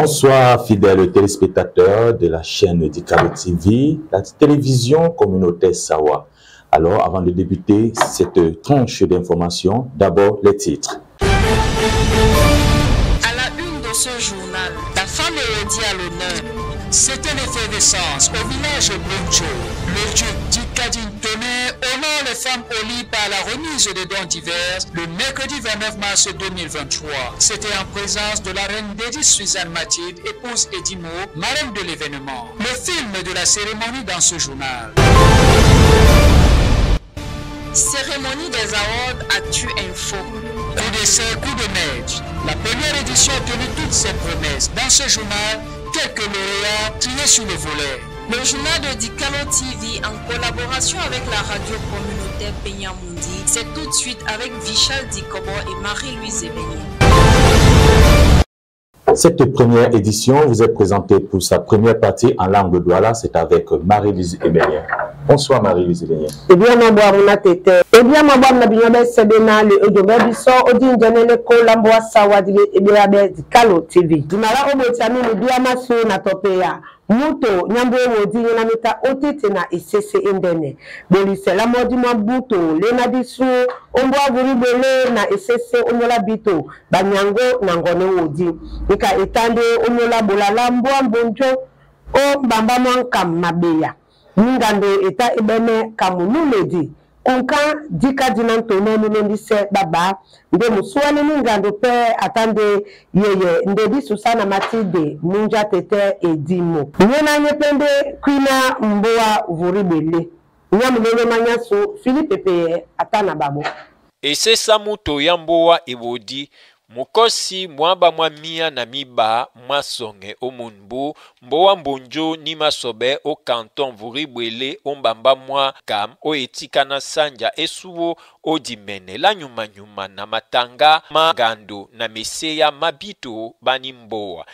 Bonsoir fidèles téléspectateurs de la chaîne d'Ikalo TV, la télévision communautaire Sawa. Alors avant de débuter cette tranche d'information, d'abord les titres. À la une de ce journal, la femme est dit à l'honneur. C'était l'effervescence au village Buncho. Le duc Dikadine tenait honore les femmes au lit par la remise de dons divers le mercredi 29 mars 2023. C'était en présence de la reine Dédis Suzanne Mathilde, épouse Edimo, marraine de l'événement. Le film de la cérémonie dans ce journal. Cérémonie des awards Actu Info. Coup d'essai, coup de maître. La première édition a tenu toutes ses promesses. Dans ce journal, quelques lauréats triés sur le volet. Le journal de Dikalo TV en collaboration avec la radio communautaire Penyamundi, c'est tout de suite avec Vichal Dikobo et Marie-Louise Ebenye. Cette première édition vous est présentée pour sa première partie en langue de Douala, c'est avec Marie-Louise Ebenye. Bonsoir Marie-Louise Ebenye. Eh bien, ma boire on a tête. Eh bien, ma boire na binyobe sebena le odobebiso odin janele ko lamboa sawadile ebiabe Dikalo TV. Dunala obotami le biamasu na topea. Muto nyambo wodi na mita otete na isese indene. Bolise la modi mabuto le na disu ombwa vuribele na isese onyola bito banyango na ngone wodi. Nika etande onyola bolala mbwa mbonjo o mbamba mwankam mabeya. Ngando eta ebene kamululedi. Kunka dika dinantone nulendise baba nde musuani ngando pe atande yeye ndedi Susana Matilde munja tete edimo nyena nyepende kwina mboa vuribele nyamulele manyaso Philippe pe atana babo ese samuto yamboa ebodi mukosi mwaba mwamia na miba mwasonge omunbu mboa mbonjo ni masobe o canton vuribwele ombamba mwa kam o etika na sanja esuwo o dimene la nyuma nyuma na matanga magando na meseya mabito bani mboa.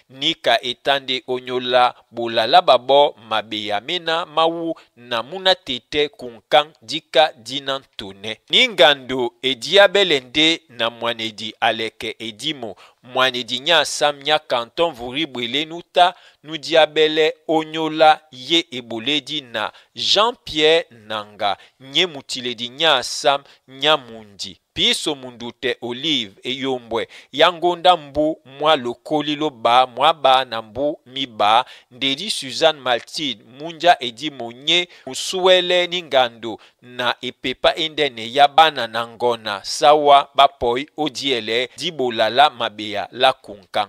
Nika etande onyola bolala babo mabeya mena mawu na muna tete kunkang dika dinantone. Ningando ediabelende na mwanedi aleke edimo mwanedi nya sam nya kanton vuribwele nuta nudiabele onyola ye eboledi na Jean-Pierre Nanga nye mutiledi nya sam nya mundi. Piso mundute Olive eyombwe yangonda mbu mwa lokoli loba mwa ba na mbu miba ndedi Suzanne Mathilde munja edi monye musuele ningando na epepa endene yabana na ngona sawa bapoi odiele dibolala mabeya la kunkan.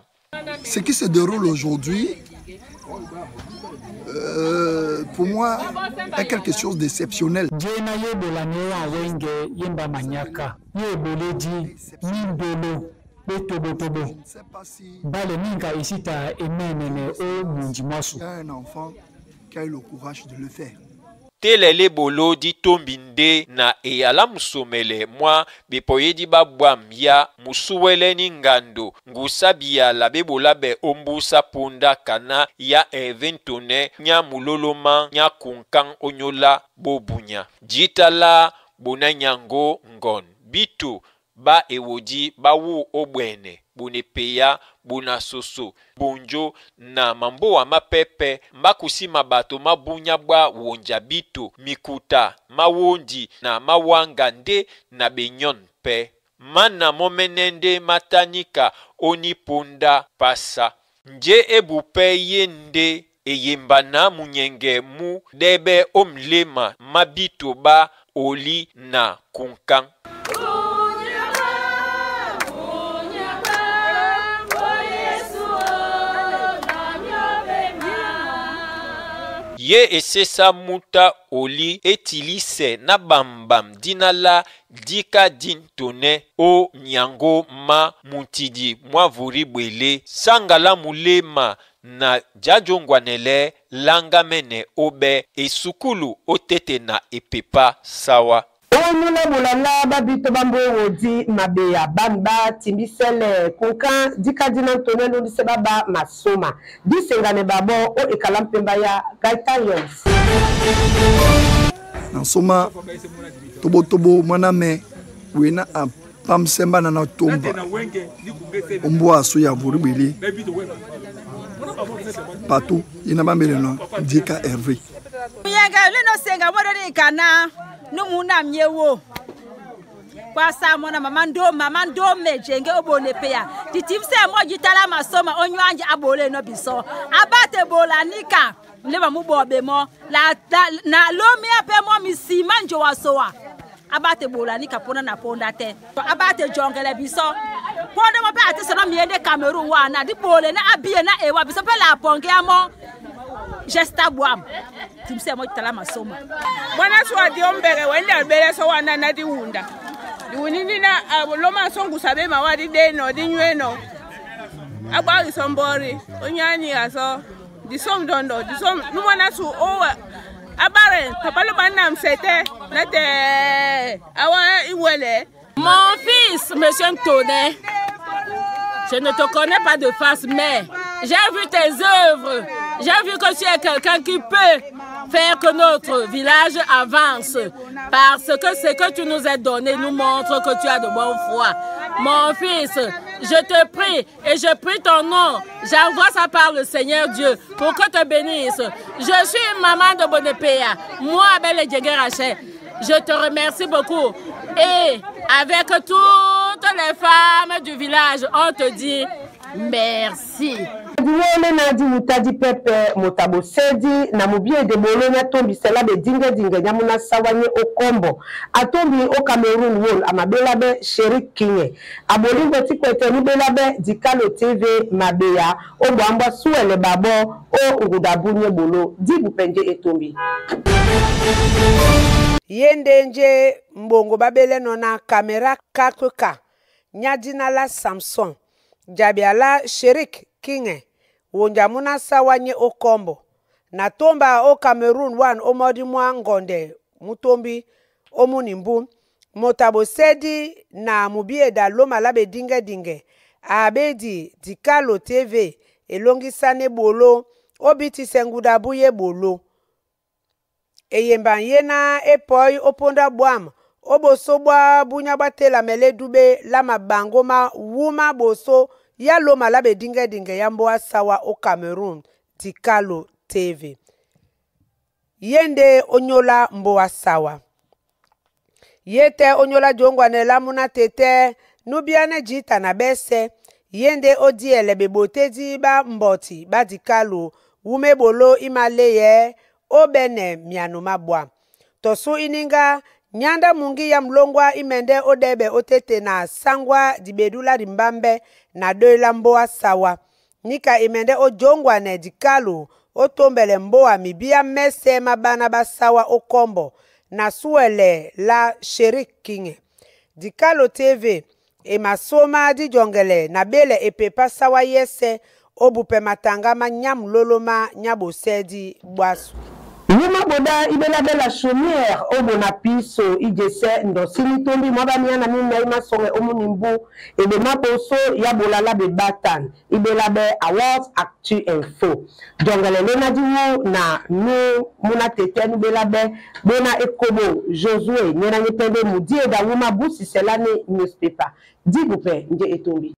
Ce qui se déroule aujourd'hui pour moi est quelque chose d'exceptionnel. Un enfant qui a eu le courage de le faire. Telele bolo di tombinde na eyala musomele mwa bepoyedi babwam ya musuwele ningando ngusabiya la bebola be ombusa punda kana ya eventone nya muloloma nya kunkang onyola bobunya jitala bonanyango ngon bitu ba ewodi bawu obwene bonepeya bona soso bonjo na mambo wa mapepe mbakusi mabato mabunya bwa wonja bito mikuta mawondi na mawanga nde na benyon pe mana momenende matanika oniponda pasa nje ebupe yende eyembana munyenge mu debe omlema mabito ba oli na kunkang. Ye esesa muta oli etilise na bambam dinala dika dintone o nyango ma mutidi mwa vuribwele sangala mulema na jajongwanele langa mene obe esukulu otete na epepa sawa. nula bulala babito bambo wodi mabeya bamba timbisele kunkan dikadina ntone lo dise baba masoma disengane babo o ekalampemba ya Gaitalions Nansoma tobo mwaname wena a pamsemba na tomba ombo aso ya burubili partout ina bambele no dika Hervé yanga lino senga modoni kana numuna myewo kwa sa mona mama ndo mejenge obone peya titimse mo jitala masoma onywanje abole no biso abate bola nika leba mubobe mo la na lomi ape mo misima njo wasoa abate bola nika pona na ponda te abate jongele biso ponda mo pe atese no miende Cameroon wana di bole na abie na ewa biso pe la ponge amo gesta boam timse mo jitala masoma bwana so adi ombere wenda bele so wana na di wunda di wunini na loma songu sabe ma wadi deno di nyweno agba isombori onyani aso di som dondo di som numwana su o abare papa lo banna msete nate awa iwele. Mon fils, monsieur Ntoné, je ne te connais pas de face, mais j'ai vu tes œuvres. J'ai vu que tu es quelqu'un qui peut faire que notre village avance. Parce que ce que tu nous as donné nous montre que tu as de bonne foi. Mon fils, je te prie et je prie ton nom. J'envoie ça par le Seigneur Dieu pour que te bénisse. Je suis maman de Bonepéa. Moi, Belle Djegeraché. Je te remercie beaucoup. Et avec toutes les femmes du village, on te dit merci. Diwele na di mutadi pepe motabo sedi na mobie de bolo na tombi sela be dinga nyamuna sawanye okombo atombi o Cameroon wol amabela be Sherik Kinye abolingo tikwete ni bela be Dikalo TV mabeya o bamba suele babo o ngudabunye bolo dibu penje etombi yendenje mbongo babele nona kamera 4K nyadina la Samsung jabiala Sherik Kinye wonjamuna sawanye okombo na tomba o Cameroon wan omodi mwa ngonde mutombi omunimbu motabo sedi na mubie da loma labe dinge abedi Dikalo TV elongisane bolo obiti senguda buye bolo eyemba yena epoi oponda bwam oboso bwa bunya batela mele dube la mabango ma wuma boso ya loma labe dinge ya mboa sawa o Cameroon Dikalo TV yende onyola mboa sawa yete onyola jongwa ne lamuna tete nubiane jita na bese yende odiele bebotedi ba mboti ba Dikalo wume bolo imaleye obene mianu mabwa tosu ininga nyanda mungi ya mlongwa imende odebe otete na sangwa dibedula rimbambe na doila mboa sawa nika imende ojongwa ne Dikalo otombele mboa mibia mese mabana basawa okombo na suele la Sherik Kinye Dikalo TV emasoma di jongele na bele epepa sawa yese obupe matanga ma nyam loloma nyabo sedi bwasu Yuma boda ibela bela chaumière obona piso ijese ndosini tombi mwabania na mimi na songe omunimbu ebe maposo ya bolala be batan ibela be awards actu info jongale lena diwo na nu muna tete nu bela be bona ekobo Josué nyena nyepende mudi eda wuma busi selane newspaper dibupe nje etombi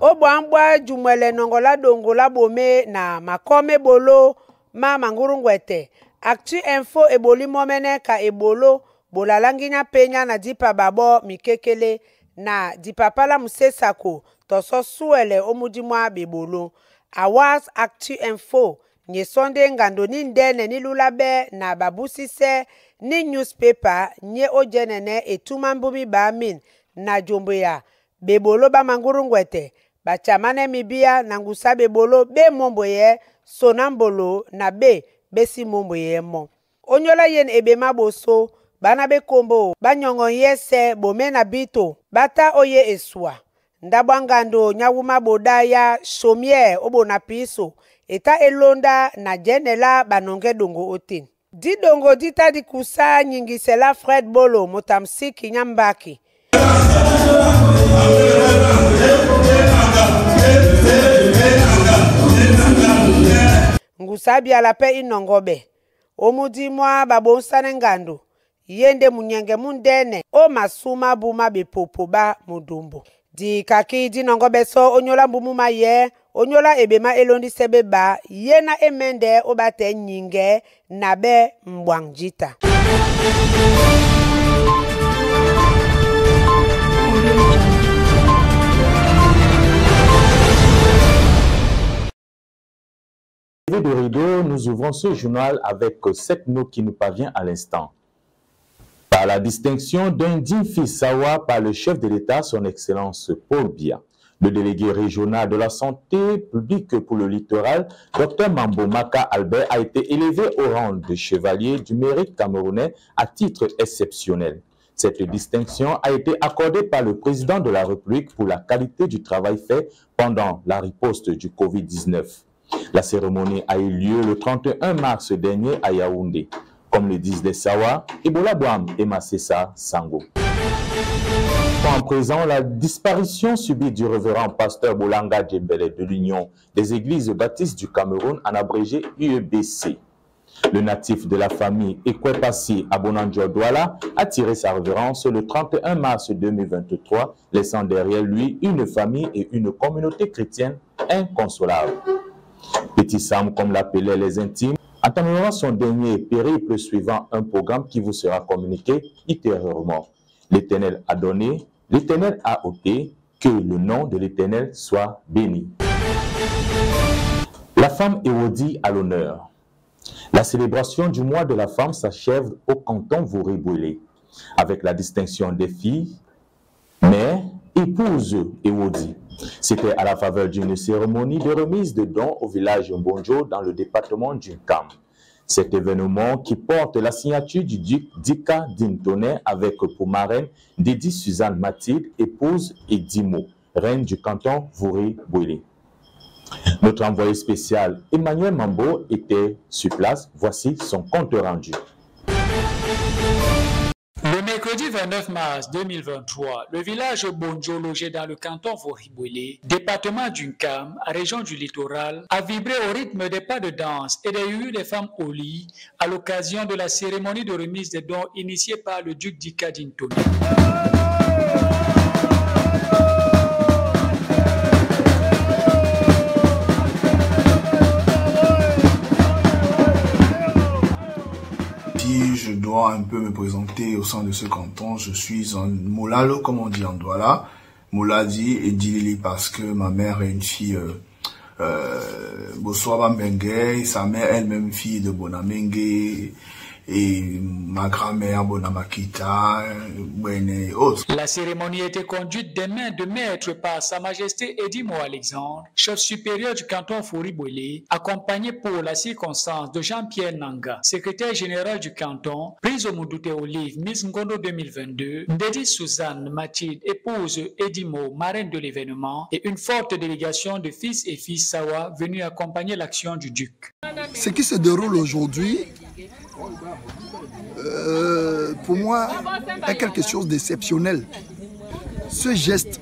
Obwambwa jumwele nongola dongola bome na makome bolo ma mangurungwete actu info eboli momene ka ebolo bolalanginya penya na dipa babo mikekele na dipapala musesako toso suele omudimwa bebolo awas actu info nye sonde ngando ni ndene ni lulabe na babusise ni newspaper nye ojenene etumambumi bamin na jombo ya bebolo ba mangurungwete bachamane mibia na ngusa bebolo be mombo ye sonambolo na be besi mombo ye mo onyola yen ebema boso bana be kombo banyongo yese bome na bito bata oye eswa ndabwangando nyawuma boda ya chaumière obona piso eta elonda na jenela banonge dongo otin Didongo dita di kusa nyingisela Fred Bolo motamsiki nyambaki. Ngusabi alape inongobe. Omudi mwa babonsane ngando. Yende munyenge mundene. O masuma buma bepopo ba mudumbu. Di kaki di nongobe so onyola mbumuma ye. Onyola ebema elondi sebeba. Yena emende obate nyinge. Nabe mbwangjita. De rideau, nous ouvrons ce journal avec cette note qui nous parvient à l'instant. Par la distinction d'un digne fils Sawa par le chef de l'État, son Excellence Paul Biya, le délégué régional de la santé publique pour le littoral, Dr Mambo Maka Albert, a été élevé au rang de chevalier du mérite camerounais à titre exceptionnel. Cette distinction a été accordée par le président de la République pour la qualité du travail fait pendant la riposte du Covid-19. La cérémonie a eu lieu le 31 mars dernier à Yaoundé. Comme le disent les Sawa, Ebola Boam et Masessa Sango. En présent, la disparition subie du révérend pasteur Bolanga Djembele de l'Union des Églises baptistes du Cameroun, en abrégé UEBC. Le natif de la famille Ekwepassi Abonanjo Douala a tiré sa révérence le 31 mars 2023, laissant derrière lui une famille et une communauté chrétienne inconsolable. Petit Sam, comme l'appelaient les intimes, entamera son dernier périple suivant un programme qui vous sera communiqué ultérieurement. L'Éternel a donné, l'Éternel a ôté, que le nom de l'Éternel soit béni. La femme Ewodi à l'honneur. La célébration du mois de la femme s'achève au canton Voury-Bouélé, avec la distinction des filles, mères, épouses Ewodi. C'était à la faveur d'une cérémonie de remise de dons au village Mbonjo dans le département du Kam. Cet événement qui porte la signature du duc Dika Dintone avec pour marraine Dédi Suzanne Mathilde, épouse Edimo, reine du canton Voury-Bouélé. Notre envoyé spécial Emmanuel Mambo était sur place. Voici son compte rendu. Le mercredi 29 mars 2023, le village Bonjo, logé dans le canton Voury-Bouélé, département du Kam, région du littoral, a vibré au rythme des pas de danse et des hues des femmes au lit à l'occasion de la cérémonie de remise des dons initiée par le duc Dika Dintone. Je dois un peu me présenter au sein de ce canton. Je suis un Moulalo, comme on dit en Douala. Mouladi et Dilili parce que ma mère est une fille Boswaba Mbengue, sa mère elle-même fille de Bonamengue et ma grand-mère Bonamakita, et autres. La cérémonie a été conduite des mains de maître par Sa Majesté Edimo Alexandre, chef supérieur du canton Voury-Bouélé, accompagné pour la circonstance de Jean-Pierre Nanga, secrétaire général du canton, prise au Moudouté Olive, Miss Ngondo 2022, Ndedi Suzanne Mathilde, épouse Edimo, marraine de l'événement, et une forte délégation de fils et filles Sawa venus accompagner l'action du duc. Ce qui se déroule aujourd'hui, pour moi, est quelque chose d'exceptionnel. Ce geste,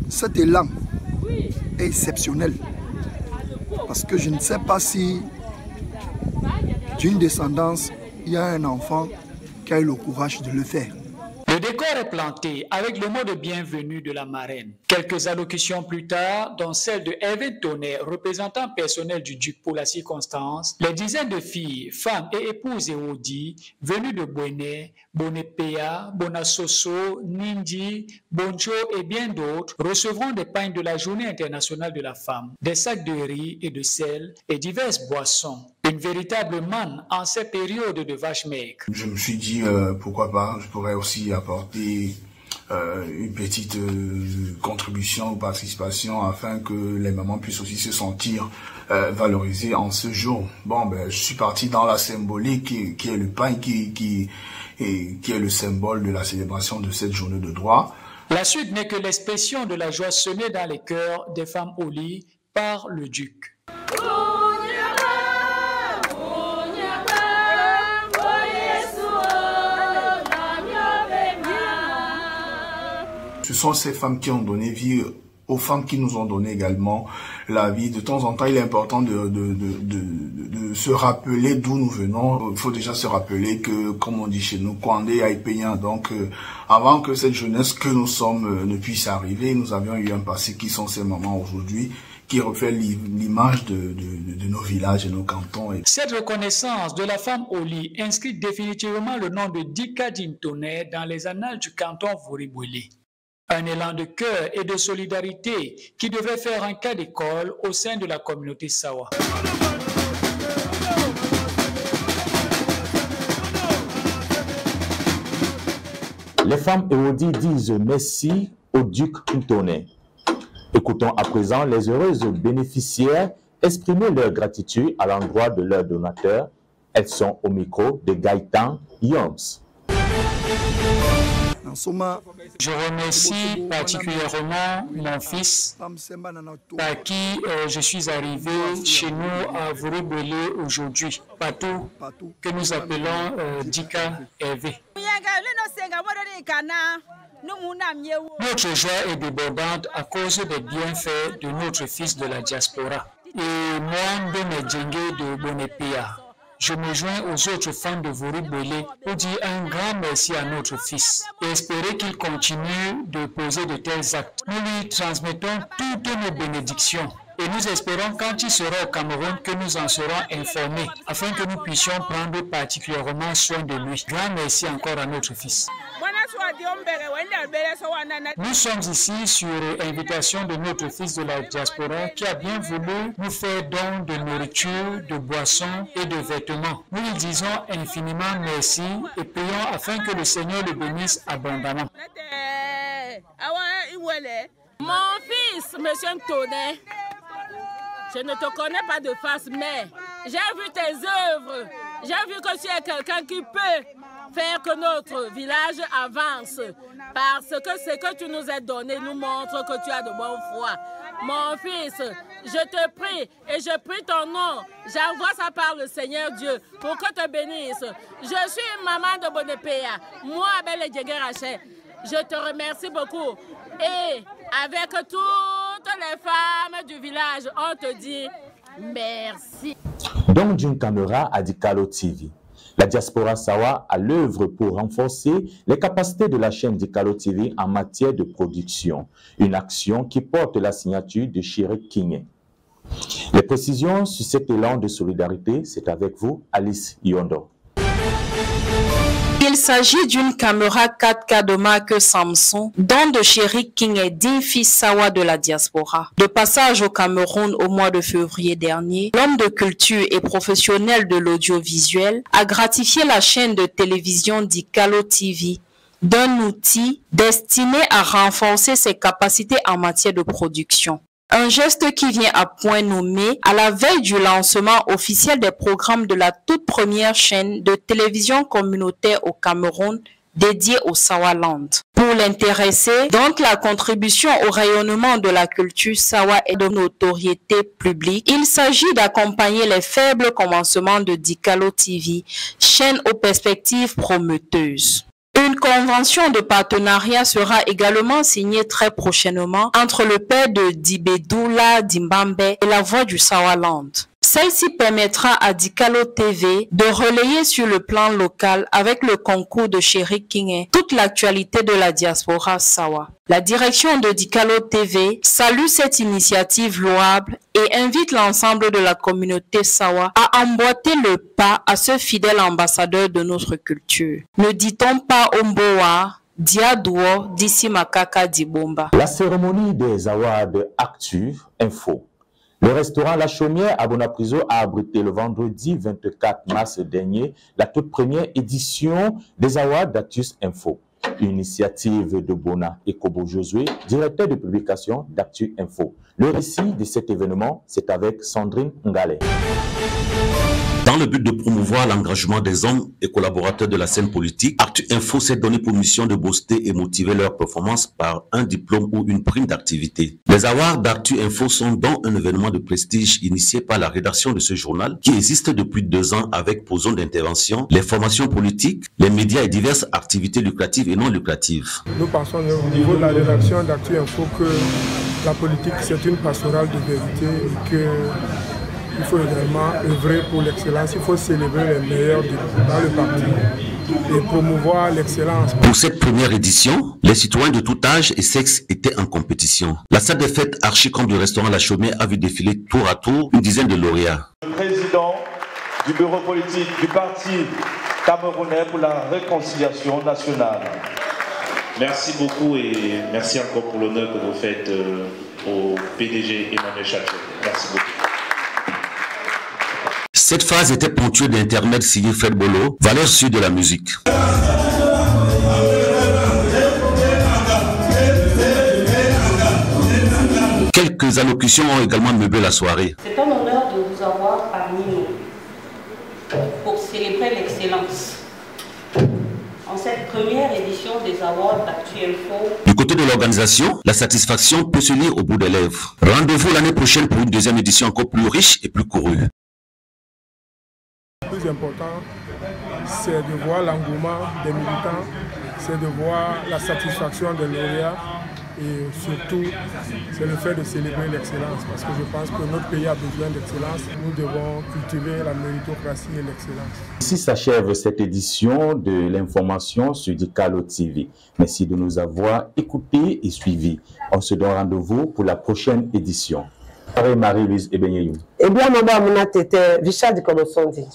cet élan est exceptionnel. Parce que je ne sais pas si d'une descendance, il y a un enfant qui a eu le courage de le faire. Le décor est planté avec le mot de bienvenue de la marraine. Quelques allocutions plus tard, dont celle de Hervé Tonnerre, représentant personnel du duc pour la circonstance, les dizaines de filles, femmes et épouses Ewodi, venues de Bouéné, Bonépéa, Bonasoso, Nindi, Bonjo et bien d'autres, recevront des pagnes de la Journée internationale de la femme, des sacs de riz et de sel et diverses boissons. Une véritable manne en ces périodes de vaches maigres. Je me suis dit, pourquoi pas, je pourrais aussi apporter une petite contribution ou participation afin que les mamans puissent aussi se sentir valorisées en ce jour. Bon, ben, je suis parti dans la symbolique qui est le pain, qui est le symbole de la célébration de cette journée de droit. La suite n'est que l'expression de la joie semée dans les cœurs des femmes au lit par le duc. Ce sont ces femmes qui ont donné vie aux femmes qui nous ont donné également la vie. De temps en temps, il est important de se rappeler d'où nous venons. Il faut déjà se rappeler que, comme on dit chez nous, Kwande Aïpeyan. Donc, avant que cette jeunesse que nous sommes ne puisse arriver, nous avions eu un passé qui sont ces mamans aujourd'hui, qui reflète l'image de nos villages et nos cantons. Cette reconnaissance de la femme Oli inscrit définitivement le nom de Dika Dintone dans les annales du canton Vori-Bouélé. Un élan de cœur et de solidarité qui devrait faire un cas d'école au sein de la communauté Sawa. Les femmes Ewodi disent merci au duc Ntone. Écoutons à présent les heureuses bénéficiaires exprimer leur gratitude à l'endroit de leurs donateurs. Elles sont au micro de Gaëtan Yoms. Je remercie particulièrement mon fils par qui je suis arrivé chez nous à Vori-Bouélé aujourd'hui, Patou, que nous appelons Dika Hervé. Notre joie est débordante à cause des bienfaits de notre fils de la diaspora. Et moi, Mbene Djenge de Bonepea, je me joins aux autres femmes de Vori-Bouélé pour dire un grand merci à notre fils et espérer qu'il continue de poser de tels actes. Nous lui transmettons toutes nos bénédictions et nous espérons quand il sera au Cameroun que nous en serons informés afin que nous puissions prendre particulièrement soin de lui. Grand merci encore à notre fils. Nous sommes ici sur invitation de notre fils de la diaspora qui a bien voulu nous faire don de nourriture, de boissons et de vêtements. Nous lui disons infiniment merci et prions afin que le Seigneur le bénisse abondamment. Mon fils, monsieur Ntone, je ne te connais pas de face, mais j'ai vu tes œuvres. J'ai vu que tu es quelqu'un qui peut faire que notre village avance. Parce que ce que tu nous as donné nous montre que tu as de bonne foi. Mon fils, je te prie et je prie ton nom. J'envoie ça par le Seigneur Dieu pour que te bénisse. Je suis maman de Bonepea. Moi, Belle Djengerache. Je te remercie beaucoup. Et avec toutes les femmes du village, on te dit merci. Donc, d'une caméra à Dikalo TV. La diaspora Sawa à l'œuvre pour renforcer les capacités de la chaîne Dikalo TV en matière de production. Une action qui porte la signature de Chéri Kingé. Les précisions sur cet élan de solidarité, c'est avec vous, Alice Yondo. Il s'agit d'une caméra 4K de marque Samsung, don de Chéri Kingé, digne fils Sawa de la diaspora. De passage au Cameroun au mois de février dernier, l'homme de culture et professionnel de l'audiovisuel a gratifié la chaîne de télévision Dikalo TV d'un outil destiné à renforcer ses capacités en matière de production. Un geste qui vient à point nommé à la veille du lancement officiel des programmes de la toute première chaîne de télévision communautaire au Cameroun dédiée au Sawaland. Pour l'intéresser, dont la contribution au rayonnement de la culture Sawa est de notoriété publique, il s'agit d'accompagner les faibles commencements de Dikalo TV, chaîne aux perspectives prometteuses. Une convention de partenariat sera également signée très prochainement entre le père de Dibedoula Dimbambe et la voix du Sawaland. Celle-ci permettra à Dikalo TV de relayer sur le plan local avec le concours de Chéri Kingé toute l'actualité de la diaspora Sawa. La direction de Dikalo TV salue cette initiative louable et invite l'ensemble de la communauté Sawa à emboîter le pas à ce fidèle ambassadeur de notre culture. Ne dit-on pas Omboa, Diaduo, d'ici Makaka Dibomba. La cérémonie des awards Actu Info. Le restaurant La Chaumière à Bonapriso a abrité le vendredi 24 mars dernier la toute première édition des awards d'Actus Info. Une initiative de Bona et Kobo Josué, directeur de publication d'Actu Info. Le récit de cet événement, c'est avec Sandrine Ngale. Dans Dans le but de promouvoir l'engagement des hommes et collaborateurs de la scène politique, Actu Info s'est donné pour mission de booster et motiver leur performance par un diplôme ou une prime d'activité. Les awards d'Actu Info sont donc un événement de prestige initié par la rédaction de ce journal qui existe depuis 2 ans avec pour zone d'intervention les formations politiques, les médias et diverses activités lucratives et non lucratives. Nous pensons au niveau de la rédaction d'Actu Info que la politique c'est une pastorale de vérité et qu'il faut également œuvrer pour l'excellence, il faut célébrer les meilleurs dans le parti et promouvoir l'excellence. Pour cette première édition, les citoyens de tout âge et sexe étaient en compétition. La salle des fêtes Archicom du restaurant La Chaumière a vu défiler tour à tour une dizaine de lauréats. Le président du bureau politique du parti camerounais pour la réconciliation nationale. Merci beaucoup et merci encore pour l'honneur que vous faites au PDG Emmanuel Chachot. Merci beaucoup. Cette phase était ponctuée d'intermèdes signés Fred Bolo, valeur sûre de la musique. Quelques allocutions ont également meublé la soirée. C'est un honneur de vous avoir parmi nous pour célébrer l'excellence. En cette première édition des awards d'Actu Info. Du côté de l'organisation, la satisfaction peut se lire au bout des lèvres. Rendez-vous l'année prochaine pour une deuxième édition encore plus riche et plus courue. Le plus important, c'est de voir l'engouement des militants, c'est de voir la satisfaction des lauréats et surtout, c'est le fait de célébrer l'excellence parce que je pense que notre pays a besoin d'excellence. Nous devons cultiver la méritocratie et l'excellence. Ici s'achève cette édition de l'information sur Dikalo TV. Merci de nous avoir écoutés et suivis. On se donne rendez-vous pour la prochaine édition. Marie-Louise Ebenyeyou. Eh bien, mon bon, mon tête, Richard Dikolosondi.